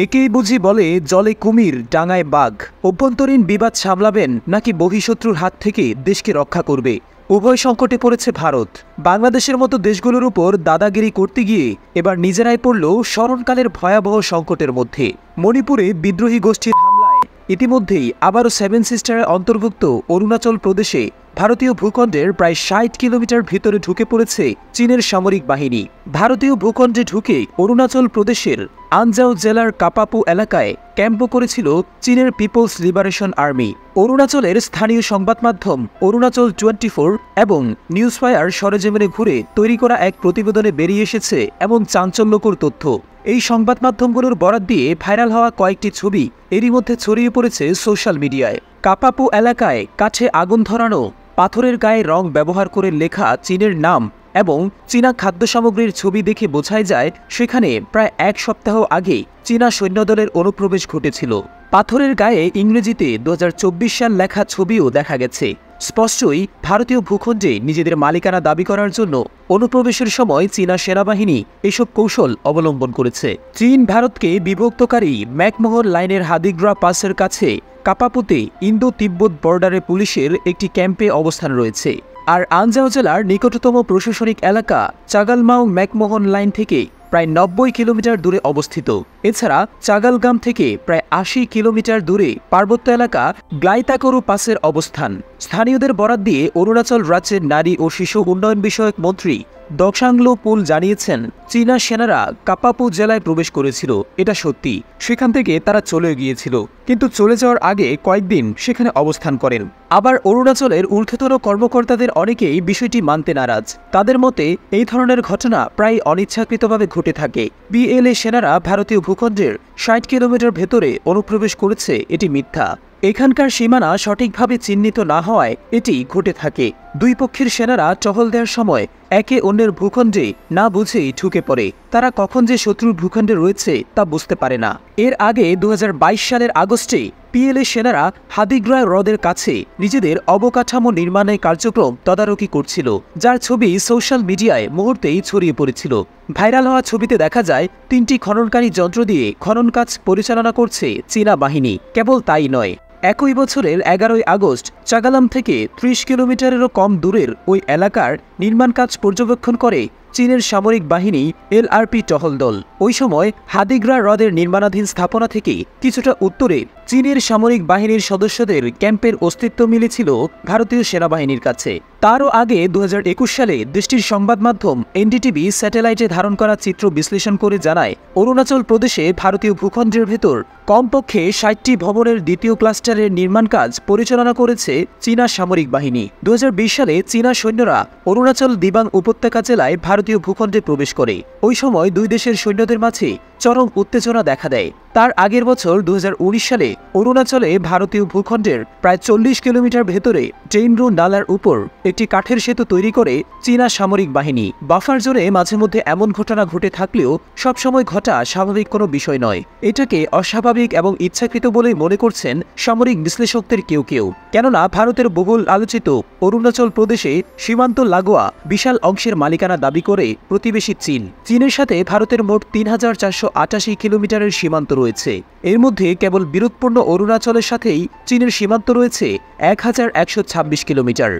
একেই বুঝি বলে জলে কুমির ডাঙায় বাঘ। অভ্যন্তরীণ বিবাদ সামলাবেন নাকি বহিঃশত্রুর হাত থেকে দেশকে রক্ষা করবে? উভয় সংকটে পড়েছে ভারত। বাংলাদেশের মতো দেশগুলোর উপর দাদাগিরি করতে গিয়ে এবার নিজেরাই পড়ল স্মরণকালের ভয়াবহ সংকটের মধ্যে। মণিপুরে বিদ্রোহী গোষ্ঠীর হামলায় ইতিমধ্যেই আবারও সেভেন সিস্টারের অন্তর্ভুক্ত অরুণাচল প্রদেশে ভারতীয় ভূখণ্ডের প্রায় ৬০ কিলোমিটার ভিতরে ঢুকে পড়েছে চীনের সামরিক বাহিনী। ভারতীয় ভূখণ্ডে ঢুকে অরুণাচল প্রদেশের আনজাও জেলার কাপাপু এলাকায় ক্যাম্প করেছিল চীনের পিপলস লিবারেশন আর্মি। অরুণাচলের স্থানীয় সংবাদ মাধ্যম অরুণাচল 24 এবং নিউজফায়ার সরেজমিনে ঘুরে তৈরি করা এক প্রতিবেদনে বেরিয়ে এসেছে এমন চাঞ্চল্যকর তথ্য। এই সংবাদ মাধ্যমগুলোর বরাত দিয়ে ভাইরাল হওয়া কয়েকটি ছবি এরই মধ্যে ছড়িয়ে পড়েছে সোশ্যাল মিডিয়ায়। কাপাপু এলাকায় কাছে আগুন ধরানো, পাথরের গায়ে রং ব্যবহার করে লেখা চীনের নাম এবং চীনা খাদ্য সামগ্রীর ছবি দেখে বোঝাই যায় সেখানে প্রায় এক সপ্তাহ আগে চীনা সৈন্যদলের অনুপ্রবেশ ঘটেছিল। পাথরের গায়ে ইংরেজিতে ২০২৪ সাল লেখা ছবিও দেখা গেছে। স্পষ্টই ভারতীয় ভূখণ্ডে নিজেদের মালিকানা দাবি করার জন্য অনুপ্রবেশের সময় চীনা সেনাবাহিনী এসব কৌশল অবলম্বন করেছে। চীন ভারতকে বিভক্তকারী ম্যাকমোহন লাইনের হাদিগ্রা পাসের কাছে কাপাপুতে ইন্দো তিব্বত বর্ডারে পুলিশের একটি ক্যাম্পে অবস্থান রয়েছে। আর আনজাও জেলার নিকটতম প্রশাসনিক এলাকা চাগালমাও ম্যাকমোহন লাইন থেকে প্রায় ৯০ কিলোমিটার দূরে অবস্থিত। এছাড়া চাগালগাম থেকে প্রায় ৮০ কিলোমিটার দূরে পার্বত্য এলাকা গ্লাইতাকরু পাসের অবস্থান। স্থানীয়দের বরাত দিয়ে অরুণাচল রাজ্যের নারী ও শিশু উন্নয়ন বিষয়ক মন্ত্রী দকসাংলো পুল জানিয়েছেন, চীনা সেনারা কাপাপু জেলায় প্রবেশ করেছিল, এটা সত্যি। সেখান থেকে তারা চলে গিয়েছিল, কিন্তু চলে যাওয়ার আগে কয়েকদিন সেখানে অবস্থান করেন। আবার অরুণাচলের ঊর্ধ্বতন কর্মকর্তাদের অনেকেই বিষয়টি মানতে নারাজ। তাদের মতে এই ধরনের ঘটনা প্রায় অনিচ্ছাকৃতভাবে ঘটে থাকে। বিএলএ সেনারা ভারতীয় ভূখণ্ডের ৬০ কিলোমিটার ভেতরে অনুপ্রবেশ করেছে, এটি মিথ্যা। এখানকার সীমানা সঠিকভাবে চিহ্নিত না হওয়ায় এটি ঘটে থাকে। দুই পক্ষের সেনারা টহল দেওয়ার সময় একে অন্যের ভূখণ্ডে না বুঝেই ঢুকে পড়ে। তারা কখন যে শত্রুর ভূখণ্ডে রয়েছে তা বুঝতে পারে না। এর আগে ২০২২ সালের আগস্টে পিএলএ সেনারা হাদিগ্রা হ্রদের কাছে নিজেদের অবকাঠামো নির্মাণের কার্যক্রম তদারকি করছিল, যার ছবি সোশ্যাল মিডিয়ায় মুহূর্তেই ছড়িয়ে পড়েছিল। ভাইরাল হওয়া ছবিতে দেখা যায় ৩টি খননকারী যন্ত্র দিয়ে খনন কাজ পরিচালনা করছে চীনা বাহিনী। কেবল তাই নয়, একই বছরের ১১ই আগস্ট চাগালাম থেকে ৩০ কিলোমিটারেরও কম দূরের ওই এলাকার নির্মাণ কাজ পর্যবেক্ষণ করে চীনের সামরিক বাহিনী এলআরপি টহল দল। ওই সময় হাদিগ্রা হ্রদের নির্মাণাধীন স্থাপনা থেকে কিছুটা উত্তরে চীনের সামরিক বাহিনীর সদস্যদের ক্যাম্পের অস্তিত্ব মিলেছিল ভারতীয় সেনাবাহিনীর কাছে। তারও আগে ২০২১ সালে দেশটির সংবাদ মাধ্যম এনডিটিভি স্যাটেলাইটে ধারণ করা চিত্র বিশ্লেষণ করে জানায়, অরুণাচল প্রদেশে ভারতীয় ভূখণ্ডের ভেতর কমপক্ষে ৬০টি ভবনের দ্বিতীয় ক্লাস্টারের নির্মাণ কাজ পরিচালনা করেছে চীনা সামরিক বাহিনী। ২০২০ সালে চীনা সৈন্যরা অরুণাচল দিবাং উপত্যকা জেলায় ভারতীয় ভূখণ্ডে প্রবেশ করে। ওই সময় দুই দেশের সৈন্যদের মাঝে চরম উত্তেজনা দেখা দেয়। তার আগের বছর ২০১৯ সালে অরুণাচলে ভারতীয় ভূখণ্ডের প্রায় ৪০ কিলোমিটার ভেতরে টেইনরু নালার উপর একটি কাঠের সেতু তৈরি করে চীনা সামরিক বাহিনী। বাফার জোনে মাঝে মধ্যে এমন ঘটনা ঘটে থাকলেও সবসময় ঘটা স্বাভাবিক কোনো বিষয় নয়। এটাকে অস্বাভাবিক এবং ইচ্ছাকৃত বলেই মনে করছেন সামরিক বিশ্লেষকদের কেউ কেউ। কেননা ভারতের বহুল আলোচিত অরুণাচল প্রদেশে সীমান্ত লাগোয়া বিশাল অংশের মালিকানা দাবি করে প্রতিবেশী চীন। চীনের সাথে ভারতের মোট ৩,৪৮৮ কিলোমিটারের সীমান্ত রয়েছে। এর মধ্যে কেবল বিরোধপূর্ণ অরুণাচলের সাথেই চীনের সীমান্ত রয়েছে ১,১২৬ কিলোমিটার।